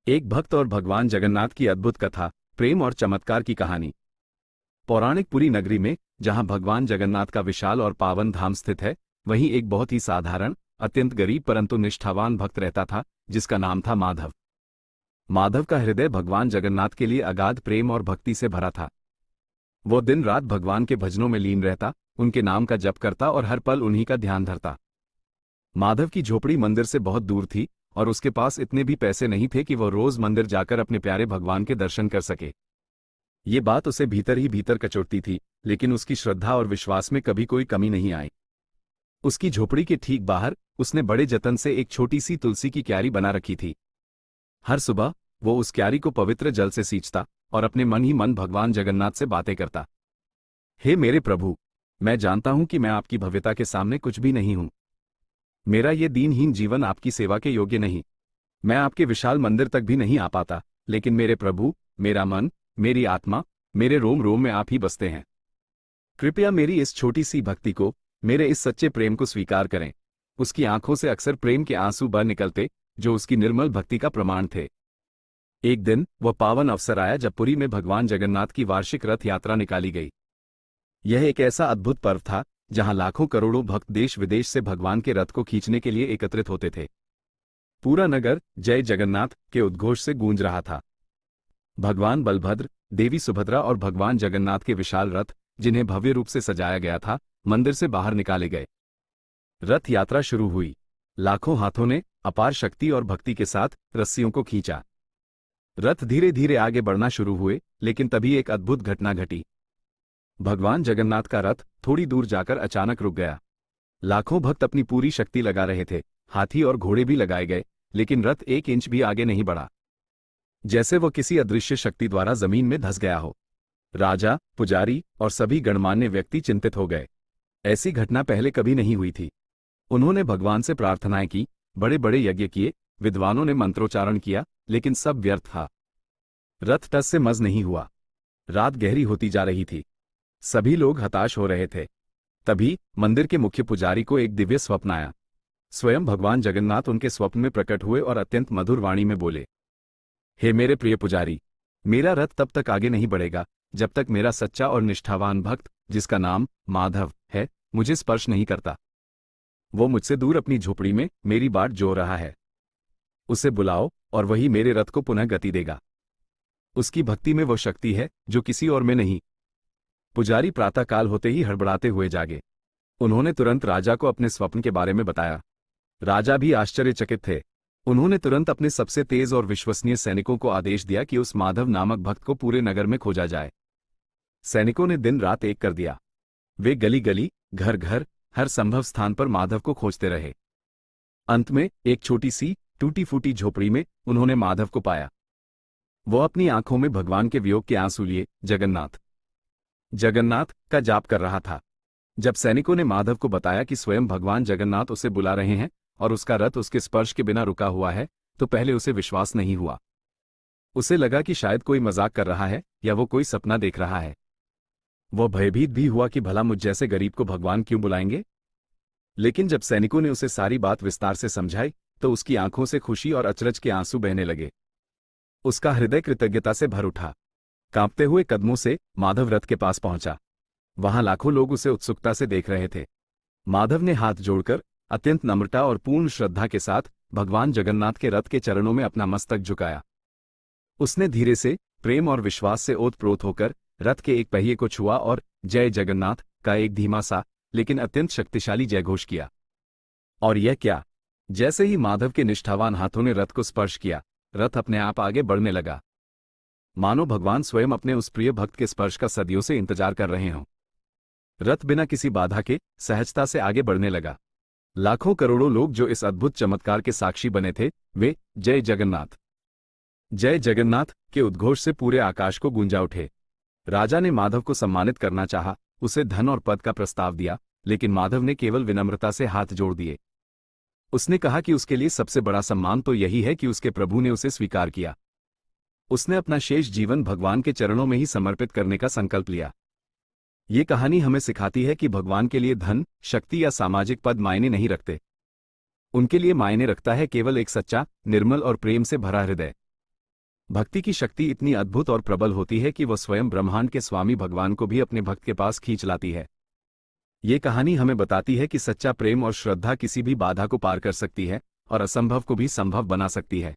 एक भक्त और भगवान जगन्नाथ की अद्भुत कथा, प्रेम और चमत्कार की कहानी। पौराणिक पुरी नगरी में, जहां भगवान जगन्नाथ का विशाल और पावन धाम स्थित है, वहीं एक बहुत ही साधारण, अत्यंत गरीब परंतु निष्ठावान भक्त रहता था, जिसका नाम था माधव। माधव का हृदय भगवान जगन्नाथ के लिए अगाध प्रेम और भक्ति से भरा था। वो दिन रात भगवान के भजनों में लीन रहता, उनके नाम का जप करता और हर पल उन्हीं का ध्यान धरता। माधव की झोपड़ी मंदिर से बहुत दूर थी और उसके पास इतने भी पैसे नहीं थे कि वह रोज मंदिर जाकर अपने प्यारे भगवान के दर्शन कर सके। ये बात उसे भीतर ही भीतर कचोटती थी, लेकिन उसकी श्रद्धा और विश्वास में कभी कोई कमी नहीं आई। उसकी झोपड़ी के ठीक बाहर उसने बड़े जतन से एक छोटी सी तुलसी की क्यारी बना रखी थी। हर सुबह वो उस क्यारी को पवित्र जल से सींचता और अपने मन ही मन भगवान जगन्नाथ से बातें करता। हे मेरे प्रभु, मैं जानता हूं कि मैं आपकी भव्यता के सामने कुछ भी नहीं हूं। मेरा ये दीनहीन जीवन आपकी सेवा के योग्य नहीं। मैं आपके विशाल मंदिर तक भी नहीं आ पाता, लेकिन मेरे प्रभु, मेरा मन, मेरी आत्मा, मेरे रोम रोम में आप ही बसते हैं। कृपया मेरी इस छोटी सी भक्ति को, मेरे इस सच्चे प्रेम को स्वीकार करें। उसकी आंखों से अक्सर प्रेम के आंसू बह निकलते, जो उसकी निर्मल भक्ति का प्रमाण थे। एक दिन वह पावन अवसर आया जब पुरी में भगवान जगन्नाथ की वार्षिक रथ यात्रा निकाली गई। यह एक ऐसा अद्भुत पर्व था जहां लाखों करोड़ों भक्त देश विदेश से भगवान के रथ को खींचने के लिए एकत्रित होते थे। पूरा नगर जय जगन्नाथ के उद्घोष से गूंज रहा था। भगवान बलभद्र, देवी सुभद्रा और भगवान जगन्नाथ के विशाल रथ, जिन्हें भव्य रूप से सजाया गया था, मंदिर से बाहर निकाले गए। रथ यात्रा शुरू हुई। लाखों हाथों ने अपार शक्ति और भक्ति के साथ रस्सियों को खींचा। रथ धीरे धीरे आगे बढ़ना शुरू हुए, लेकिन तभी एक अद्भुत घटना घटी। भगवान जगन्नाथ का रथ थोड़ी दूर जाकर अचानक रुक गया। लाखों भक्त अपनी पूरी शक्ति लगा रहे थे, हाथी और घोड़े भी लगाए गए, लेकिन रथ एक इंच भी आगे नहीं बढ़ा, जैसे वह किसी अदृश्य शक्ति द्वारा जमीन में धंस गया हो। राजा, पुजारी और सभी गणमान्य व्यक्ति चिंतित हो गए। ऐसी घटना पहले कभी नहीं हुई थी। उन्होंने भगवान से प्रार्थनाएं की, बड़े बड़े यज्ञ किए, विद्वानों ने मंत्रोच्चारण किया, लेकिन सब व्यर्थ था। रथ टस से मज नहीं हुआ। रात गहरी होती जा रही थी। सभी लोग हताश हो रहे थे। तभी मंदिर के मुख्य पुजारी को एक दिव्य स्वप्न आया। स्वयं भगवान जगन्नाथ उनके स्वप्न में प्रकट हुए और अत्यंत मधुर वाणी में बोले, हे मेरे प्रिय पुजारी, मेरा रथ तब तक आगे नहीं बढ़ेगा जब तक मेरा सच्चा और निष्ठावान भक्त, जिसका नाम माधव है, मुझे स्पर्श नहीं करता। वो मुझसे दूर अपनी झोपड़ी में मेरी बाट जोह रहा है। उसे बुलाओ और वही मेरे रथ को पुनः गति देगा। उसकी भक्ति में वो शक्ति है जो किसी और में नहीं। पुजारी प्रातःकाल होते ही हड़बड़ाते हुए जागे। उन्होंने तुरंत राजा को अपने स्वप्न के बारे में बताया। राजा भी आश्चर्यचकित थे। उन्होंने तुरंत अपने सबसे तेज और विश्वसनीय सैनिकों को आदेश दिया कि उस माधव नामक भक्त को पूरे नगर में खोजा जाए। सैनिकों ने दिन रात एक कर दिया। वे गली गली, घर घर, हर संभव स्थान पर माधव को खोजते रहे। अंत में एक छोटी सी टूटी फूटी झोपड़ी में उन्होंने माधव को पाया। वो अपनी आंखों में भगवान के वियोग के आंसू लिए जगन्नाथ जगन्नाथ का जाप कर रहा था। जब सैनिकों ने माधव को बताया कि स्वयं भगवान जगन्नाथ उसे बुला रहे हैं और उसका रथ उसके स्पर्श के बिना रुका हुआ है, तो पहले उसे विश्वास नहीं हुआ। उसे लगा कि शायद कोई मजाक कर रहा है या वो कोई सपना देख रहा है। वह भयभीत भी हुआ कि भला मुझ जैसे गरीब को भगवान क्यों बुलाएंगे। लेकिन जब सैनिकों ने उसे सारी बात विस्तार से समझाई, तो उसकी आंखों से खुशी और अचरज के आंसू बहने लगे। उसका हृदय कृतज्ञता से भर उठा। कांपते हुए कदमों से माधव रथ के पास पहुंचा। वहां लाखों लोग उसे उत्सुकता से देख रहे थे। माधव ने हाथ जोड़कर अत्यंत नम्रता और पूर्ण श्रद्धा के साथ भगवान जगन्नाथ के रथ के चरणों में अपना मस्तक झुकाया। उसने धीरे से, प्रेम और विश्वास से ओतप्रोत होकर रथ के एक पहिए को छुआ और जय जगन्नाथ का एक धीमा सा लेकिन अत्यंत शक्तिशाली जयघोष किया। और यह क्या, जैसे ही माधव के निष्ठावान हाथों ने रथ को स्पर्श किया, रथ अपने आप आगे बढ़ने लगा, मानो भगवान स्वयं अपने उस प्रिय भक्त के स्पर्श का सदियों से इंतजार कर रहे हों। रथ बिना किसी बाधा के सहजता से आगे बढ़ने लगा। लाखों करोड़ों लोग जो इस अद्भुत चमत्कार के साक्षी बने थे, वे जय जगन्नाथ के उद्घोष से पूरे आकाश को गूंजा उठे। राजा ने माधव को सम्मानित करना चाहा, उसे धन और पद का प्रस्ताव दिया, लेकिन माधव ने केवल विनम्रता से हाथ जोड़ दिए। उसने कहा कि उसके लिए सबसे बड़ा सम्मान तो यही है कि उसके प्रभु ने उसे स्वीकार किया। उसने अपना शेष जीवन भगवान के चरणों में ही समर्पित करने का संकल्प लिया। ये कहानी हमें सिखाती है कि भगवान के लिए धन, शक्ति या सामाजिक पद मायने नहीं रखते। उनके लिए मायने रखता है केवल एक सच्चा, निर्मल और प्रेम से भरा हृदय। भक्ति की शक्ति इतनी अद्भुत और प्रबल होती है कि वह स्वयं ब्रह्मांड के स्वामी भगवान को भी अपने भक्त के पास खींच लाती है। ये कहानी हमें बताती है कि सच्चा प्रेम और श्रद्धा किसी भी बाधा को पार कर सकती है और असंभव को भी संभव बना सकती है।